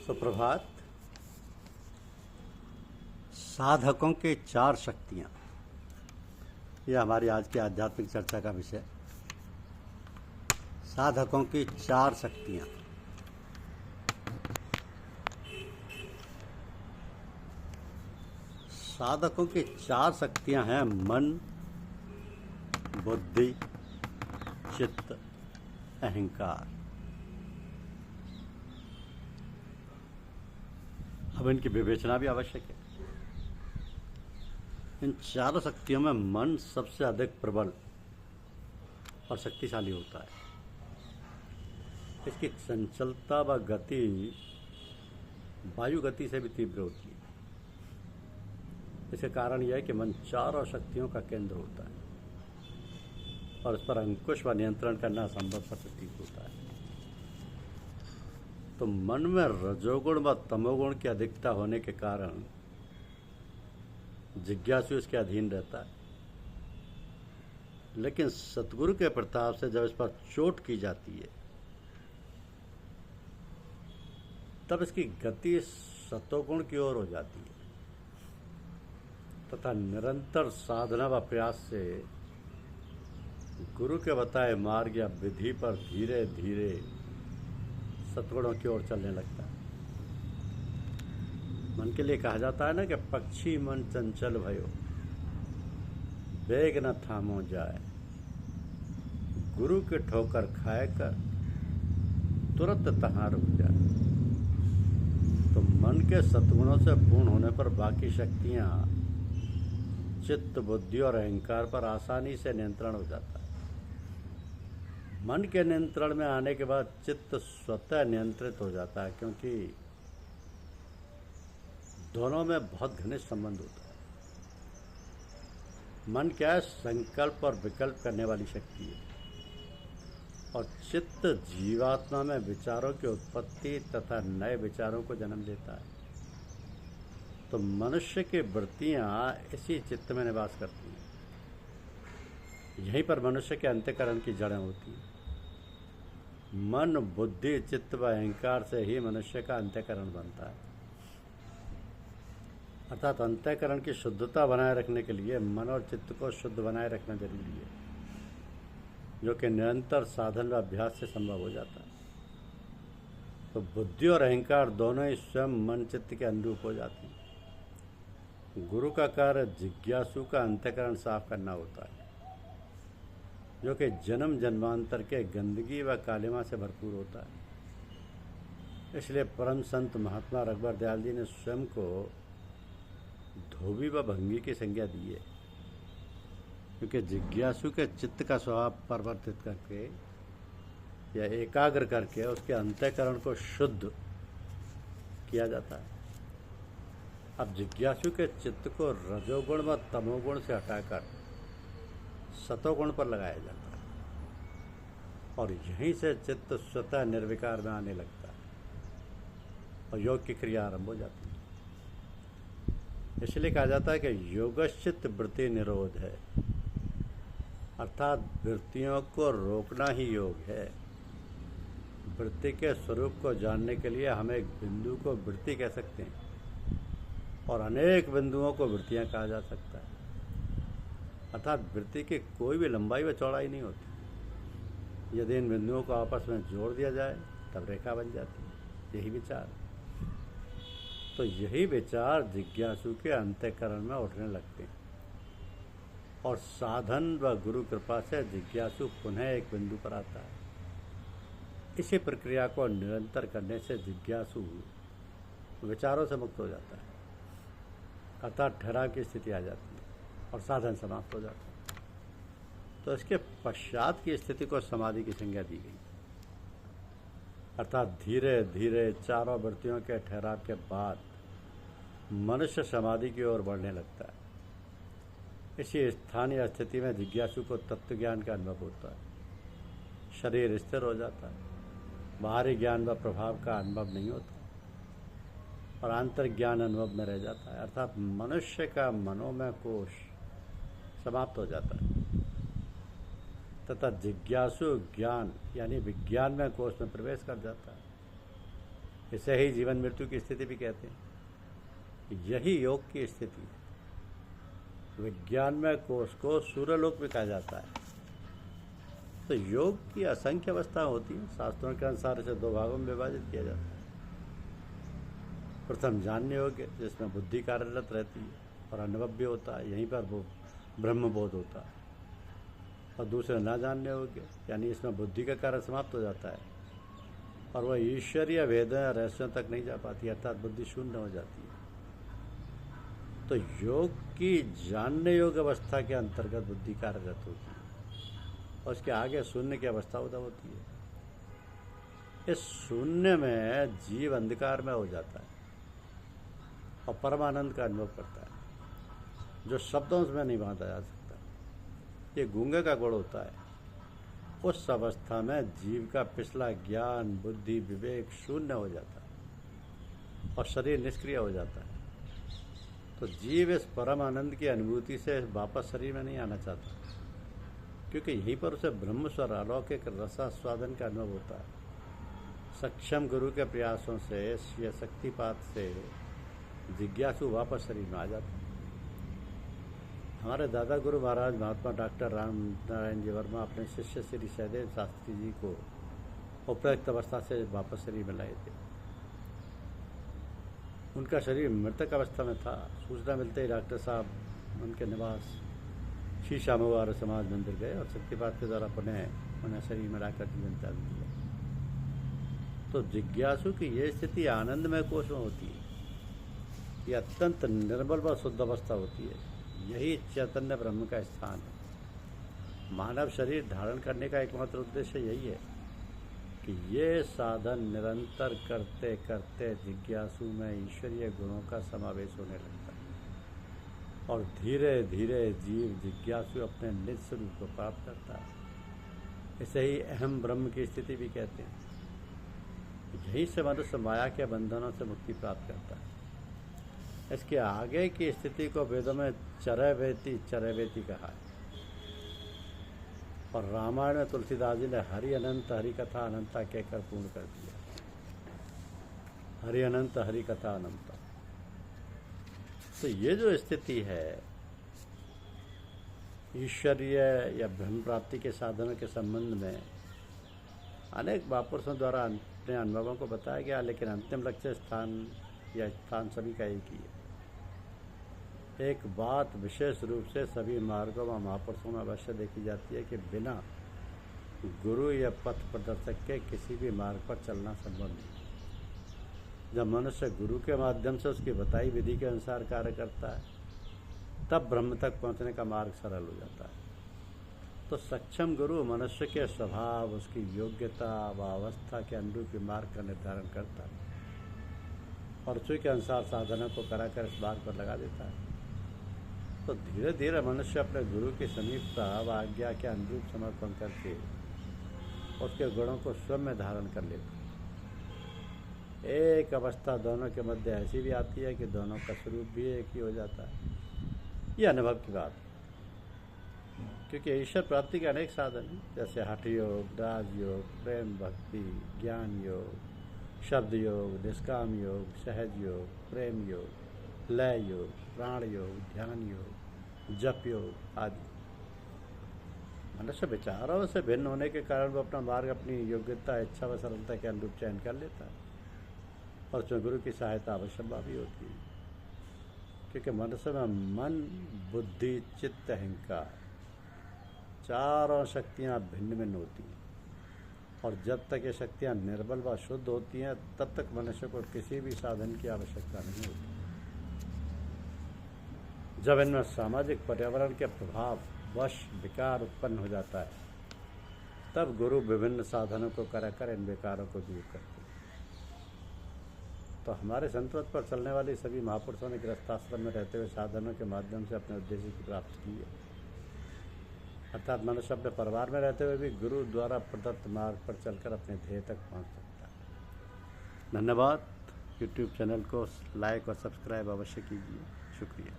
सुप्रभात। साधकों की चार शक्तियाँ, यह हमारी आज की आध्यात्मिक चर्चा का विषय। साधकों की चार शक्तियाँ। साधकों की चार शक्तियाँ हैं मन, बुद्धि, चित्त, अहंकार। अब इनकी विवेचना भी आवश्यक है। इन चारों शक्तियों में मन सबसे अधिक प्रबल और शक्तिशाली होता है। इसकी चंचलता व गति वायु गति से भी तीव्र होती है। इसके कारण यह है कि मन चारों शक्तियों का केंद्र होता है और इस पर अंकुश व नियंत्रण करना असंभव सा प्रतीत होता है। तो मन में रजोगुण व तमोगुण की अधिकता होने के कारण जिज्ञासु इसके अधीन रहता है, लेकिन सतगुरु के प्रताप से जब इस पर चोट की जाती है तब इसकी गति सतोगुण की ओर हो जाती है तथा निरंतर साधना व प्रयास से गुरु के बताए मार्ग या विधि पर धीरे धीरे सतगुणों की ओर चलने लगता है। मन के लिए कहा जाता है ना कि पक्षी मन चंचल भयो, वेग न थामो जाए, गुरु के ठोकर खाए कर तुरंत तहाँ रुक जाए। तो मन के सद्गुणों से पूर्ण होने पर बाकी शक्तियां चित्त, बुद्धि और अहंकार पर आसानी से नियंत्रण हो जाता है। मन के नियंत्रण में आने के बाद चित्त स्वतः नियंत्रित हो जाता है, क्योंकि दोनों में बहुत घनिष्ठ संबंध होता है। मन क्या है? संकल्प और विकल्प करने वाली शक्ति है और चित्त जीवात्मा में विचारों की उत्पत्ति तथा नए विचारों को जन्म देता है। तो मनुष्य की वृत्तियां इसी चित्त में निवास करती हैं। यहीं पर मनुष्य के अंतःकरण की जड़ें होती हैं। मन, बुद्धि, चित्त व अहंकार से ही मनुष्य का अंतःकरण बनता है। अर्थात अंतःकरण की शुद्धता बनाए रखने के लिए मन और चित्त को शुद्ध बनाए रखना जरूरी है, जो कि निरंतर साधन व अभ्यास से संभव हो जाता है। तो बुद्धि और अहंकार दोनों ही स्वयं मन चित्त के अनुरूप हो जाती हैं। गुरु का कार्य जिज्ञासु का अंतःकरण साफ करना होता है, जो कि जन्म जन्मांतर के गंदगी व कालिमा से भरपूर होता है। इसलिए परम संत महात्मा रघुवर दयाल जी ने स्वयं को धोबी व भंगी की संज्ञा दी है, क्योंकि जिज्ञासु के चित्त का स्वभाव परिवर्तित करके या एकाग्र करके उसके अंतःकरण को शुद्ध किया जाता है। अब जिज्ञासु के चित्त को रजोगुण व तमोगुण से हटाकर सतोगुण पर लगाया जाता है और यहीं से चित्त स्वतः निर्विकार में आने लगता है और योग की क्रिया आरंभ हो जाती है। इसलिए कहा जाता है कि योगश्चित्त वृत्ति निरोध है, अर्थात वृत्तियों को रोकना ही योग है। वृत्ति के स्वरूप को जानने के लिए हम एक बिंदु को वृत्ति कह सकते हैं और अनेक बिंदुओं को वृत्तियां कहा जा सकता है। अर्थात वृत्ति की कोई भी लंबाई व चौड़ाई नहीं होती। यदि इन बिंदुओं को आपस में जोड़ दिया जाए तब रेखा बन जाती है। यही विचार, तो यही विचार जिज्ञासु के अंतःकरण में उठने लगते हैं और साधन व गुरु कृपा से जिज्ञासु पुनः एक बिंदु पर आता है। इसी प्रक्रिया को निरंतर करने से जिज्ञासु विचारों से मुक्त हो जाता है, अर्थात ठहराव की स्थिति आ जाती है और साधन समाप्त हो जाता है। तो इसके पश्चात की स्थिति को समाधि की संज्ञा दी गई, अर्थात धीरे धीरे चारों वृत्तियों के ठहराव के बाद मनुष्य समाधि की ओर बढ़ने लगता है। इसी स्थानीय स्थिति में जिज्ञासु को तत्व ज्ञान का अनुभव होता है। शरीर स्थिर हो जाता है, बाहरी ज्ञान व प्रभाव का अनुभव नहीं होता और आंतरिक ज्ञान अनुभव में रह जाता है। अर्थात मनुष्य का मनोमय कोश समाप्त हो जाता है तथा जिज्ञासु ज्ञान यानी विज्ञान में कोश में प्रवेश कर जाता है। इसे ही जीवन मृत्यु की स्थिति भी कहते हैं। यही योग की स्थिति है। विज्ञान में कोष को सूर्यलोक भी कहा जाता है। तो योग की असंख्य अवस्था होती है। शास्त्रों के अनुसार इसे 2 भागों में विभाजित किया जाता है। प्रथम जानने योग्य, जिसमें बुद्धि कार्यरत रहती है और अनुभव भी होता है, यहीं पर वो ब्रह्मबोध होता है। और दूसरे न जानने योग्य, यानी इसमें बुद्धि का कार्य समाप्त हो जाता है और वह ईश्वरीय वेदों या रहस्यों तक नहीं जा पाती, अर्थात बुद्धि शून्य हो जाती है। तो योग की जानने योग्य अवस्था के अंतर्गत बुद्धि कार्यरत होती है और उसके आगे शून्य की अवस्था उदय होती है। इस शून्य में जीव अंधकार में हो जाता है और परमानंद का अनुभव करता है, जो शब्दों में नहीं बांधा जा सकता। ये गूंगे का गुण होता है। उस अवस्था में जीव का पिछला ज्ञान, बुद्धि, विवेक शून्य हो जाता है और शरीर निष्क्रिय हो जाता है। तो जीव इस परम आनंद की अनुभूति से वापस शरीर में नहीं आना चाहता, क्योंकि यहीं पर उसे ब्रह्म स्वर अलौकिक रसास्वादन का अनुभव होता है। सक्षम गुरु के प्रयासों से, या शक्तिपात से जिज्ञासु वापस शरीर में आ जाता है। हमारे दादा गुरु महाराज महात्मा डॉक्टर राम नारायण जी वर्मा अपने शिष्य श्री सहदेव शास्त्री जी को उपयुक्त अवस्था से वापस शरीर में लाए थे। उनका शरीर मृतक अवस्था में था। सूचना मिलते ही डॉक्टर साहब उनके निवास श्री श्यामवार समाज मंदिर गए और शक्तिपात के द्वारा पुनः उन्हें शरीर में लाकर जीवन त्याग दिया। तो जिज्ञासु की यह स्थिति आनंदमय कोश में होती है। ये अत्यंत निर्मल व शुद्ध अवस्था होती है। यही चैतन्य ब्रह्म का स्थान है। मानव शरीर धारण करने का एकमात्र उद्देश्य यही है कि ये साधन निरंतर करते करते जिज्ञासु में ईश्वरीय गुणों का समावेश होने लगता है और धीरे धीरे जीव जिज्ञासु अपने निज स्वरूप को प्राप्त करता है। इसे ही अहम ब्रह्म की स्थिति भी कहते हैं। यहीं से मनुष्य माया के बंधनों से मुक्ति प्राप्त करता है। इसके आगे की स्थिति को वेदों में चरैवेति कहा है और रामायण में तुलसीदास जी ने हरि अनंत हरि कथा अनंता कहकर पूर्ण कर दिया। हरि अनंत हरि कथा अनंता। तो ये जो स्थिति है ईश्वरीय या ब्रह्म प्राप्ति के साधनों के संबंध में अनेक महापुरुषों द्वारा अपने अनुभवों को बताया गया, लेकिन अंतिम लक्ष्य स्थान सभी का एक ही है। एक बात विशेष रूप से सभी मार्गों व महापुरुषों में अवश्य देखी जाती है कि बिना गुरु या पथ प्रदर्शक के किसी भी मार्ग पर चलना संभव नहीं। जब मनुष्य गुरु के माध्यम से उसकी बताई विधि के अनुसार कार्य करता है, तब ब्रह्म तक पहुंचने का मार्ग सरल हो जाता है। तो सक्षम गुरु मनुष्य के स्वभाव, उसकी योग्यता व अवस्था के अनुरूप मार्ग का निर्धारण करता है और उसी के अनुसार साधनों को कराकर इस मार्ग पर लगा देता है। तो धीरे धीरे मनुष्य अपने गुरु की समीपता व आज्ञा के अनुरूप समर्पण करके उसके गुणों को स्वयं में धारण कर लेता है। एक अवस्था दोनों के मध्य ऐसी भी आती है कि दोनों का स्वरूप भी एक ही हो जाता है। ये अनुभव की बात है, क्योंकि ईश्वर प्राप्ति के अनेक साधन हैं, जैसे हठ योग, राजयोग, प्रेम भक्ति, ज्ञान योग, शब्द योग, निष्काम योग, सहज योग, प्रेम योग, लय योग, प्राण योग, ध्यान योग, जप योग आदि। मनुष्य विचारों से भिन्न होने के कारण वो अपना मार्ग अपनी योग्यता, इच्छा व सरलता के अनुरूप चयन कर लेता है और उसमें गुरु की सहायता अवश्य भी होती है, क्योंकि मनुष्य में मन, बुद्धि, चित्त, अहंकार चारों शक्तियाँ भिन्न भिन्न होती हैं और जब तक ये शक्तियाँ निर्बल व शुद्ध होती हैं तब तक मनुष्य को किसी भी साधन की आवश्यकता नहीं होती। जब इनमें सामाजिक पर्यावरण के प्रभाव वश विकार उत्पन्न हो जाता है, तब गुरु विभिन्न साधनों को कराकर इन विकारों को दूर करते हैं। तो हमारे संतवत पर चलने वाले सभी महापुरुषों ने गृहस्थाश्रम में रहते हुए साधनों के माध्यम से अपने उद्देश्य की प्राप्ति की है। अर्थात मनुष्य अपने परिवार में रहते हुए भी गुरु द्वारा प्रदत्त मार्ग पर चलकर अपने ध्येय तक पहुंच सकता है। धन्यवाद। यूट्यूब चैनल को लाइक और सब्सक्राइब अवश्य कीजिए। शुक्रिया।